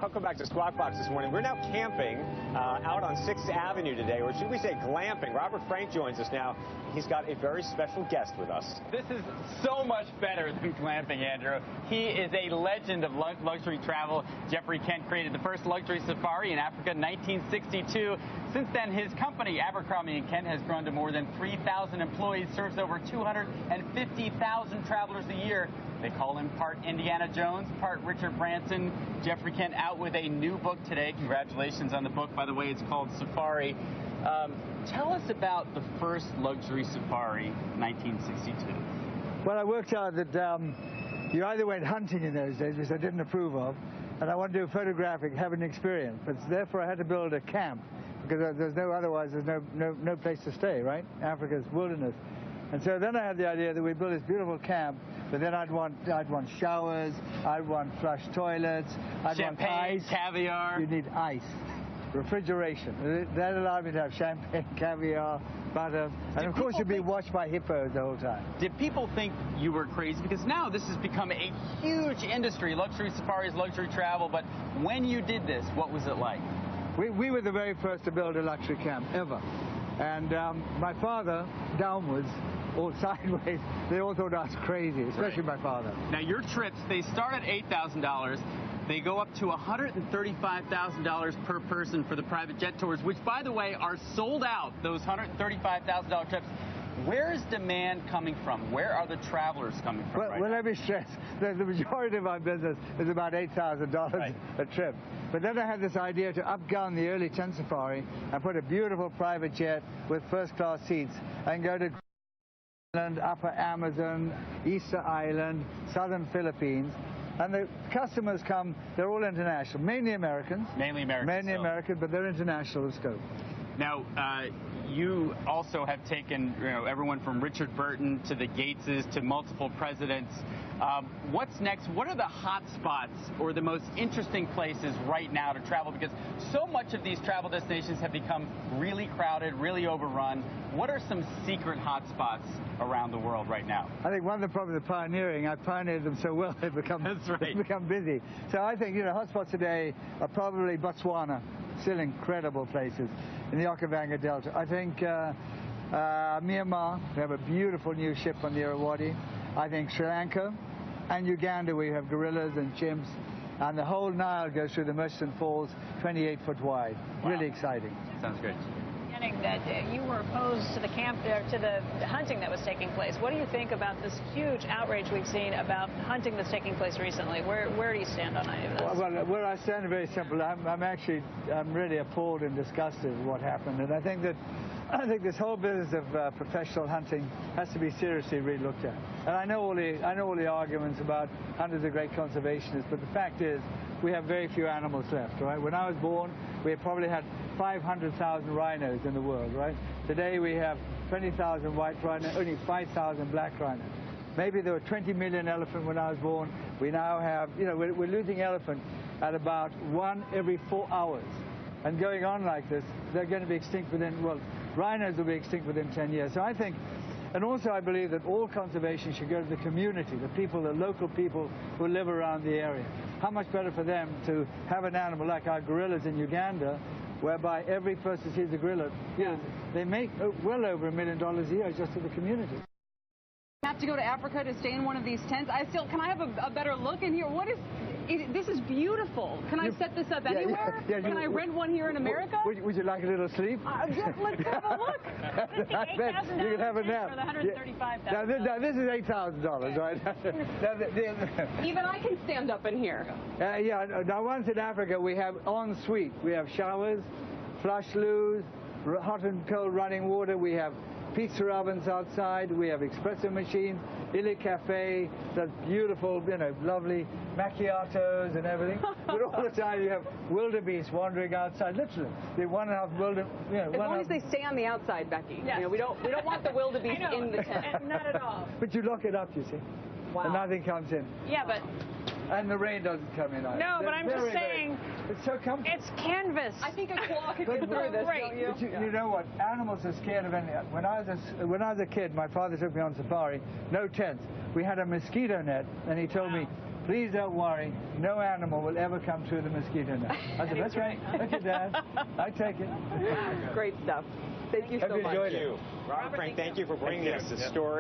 Welcome back to Squawk Box this morning. We're now camping out on 6th Avenue today, or should we say glamping. Robert Frank joins us now. He's got a very special guest with us. This is so much better than glamping, Andrew. He is a legend of luxury travel. Geoffrey Kent created the first luxury safari in Africa in 1962. Since then, his company, Abercrombie & Kent, has grown to more than 3,000 employees, serves over 250,000 travelers a year. They call him part Indiana Jones, part Richard Branson. Geoffrey Kent out with a new book today. Congratulations on the book. By the way, it's called Safari. Tell us about the first luxury safari, 1962. Well, I worked out that you either went hunting in those days, which I didn't approve of, and I wanted to do photographic, have an experience. But therefore, I had to build a camp because otherwise there's no place to stay, right? Africa's wilderness. And so then I had the idea that we build this beautiful camp, but then I'd want showers, I'd want flush toilets, I'd want ice, caviar. You need ice, refrigeration. That allowed me to have champagne, caviar, butter, and of course you'd be watched by hippos the whole time. Did people think you were crazy? Because now this has become a huge industry, luxury safaris, luxury travel. But when you did this, what was it like? We were the very first to build a luxury camp ever. And my father, downwards, or sideways, they all thought I was crazy, especially my father. Now, your trips, they start at $8,000. They go up to $135,000 per person for the private jet tours, which, by the way, are sold out, those $135,000 trips. Where is demand coming from? Where are the travelers coming from right now? Well, let me stress, the majority of our business is about $8,000 a trip. But then I had this idea to upgown the early 10 safari and put a beautiful private jet with first-class seats and go to Upper Amazon, Easter Island, Southern Philippines. And the customers come, they're all international, mainly Americans. Mainly American. Mainly American, but they're international in scope. Now, you also have taken everyone from Richard Burton to the Gateses to multiple presidents. What's next? What are the hot spots or the most interesting places right now to travel? Because so much of these travel destinations have become really crowded, really overrun. What are some secret hot spots around the world right now? I think one of the problems of pioneering, I pioneered them so well, they've become busy. So I think, hot spots today are probably Botswana, still incredible places in the Okavango Delta. I think Myanmar, we have a beautiful new ship on the Irrawaddy. I think Sri Lanka and Uganda, where you have gorillas and chimps, and the whole Nile goes through the Murchison Falls, 28 foot wide. Wow. Really exciting. Sounds great. That you were opposed to the hunting that was taking place. What do you think about this huge outrage we've seen about hunting that's taking place recently? Where do you stand on any of this? Well, where I stand is very simple. I'm really appalled and disgusted with what happened, and I think this whole business of professional hunting has to be seriously re-looked at. And I know all the arguments about hunters are great conservationists, but the fact is we have very few animals left, right? When I was born, we probably had 500,000 rhinos in the world, right? Today we have 20,000 white rhinos, only 5,000 black rhinos. Maybe there were 20 million elephants when I was born. We now have, we're losing elephant at about 1 every 4 hours. And going on like this, they're going to be extinct rhinos will be extinct within 10 years. So I think, and also I believe that all conservation should go to the community, the local people who live around the area. How much better for them to have an animal like our gorillas in Uganda, whereby every person sees a gorilla, they make well over $1 million a year just to the community. Have to go to Africa to stay in one of these tents. Can I have a better look in here? This is beautiful. Can I set this up anywhere? Can I rent one here in America? Would you like a little sleep? Let's have a look. $8,000 you can have a nap. For the $135,000. Now this is $8,000, right? Even I can stand up in here. Now once in Africa we have en-suite. We have showers, flush loos, hot and cold running water. We have pizza ovens outside. We have espresso machines, Illy Cafe, that's beautiful, lovely macchiatos and everything. But all the time you have wildebeest wandering outside, literally. The 1.5 wildebeest. As long as they stay on the outside, Becky. Yes. We don't want the wildebeest in the tent. Not at all. But you lock it up, you see. Wow. And nothing comes in. Yeah, but. And the rain doesn't come in either. No, but I'm just saying. It's so comfortable. It's canvas. I think a claw could get through this. Right. You know what? Animals are scared of anything. When I was a kid, my father took me on safari. No tents. We had a mosquito net, and he told me, please don't worry. No animal will ever come through the mosquito net. I said, that's right. Okay, Dad. I take it. Great stuff. Thank you so much. Enjoyed it. Robert Frank, thank you for bringing us the story.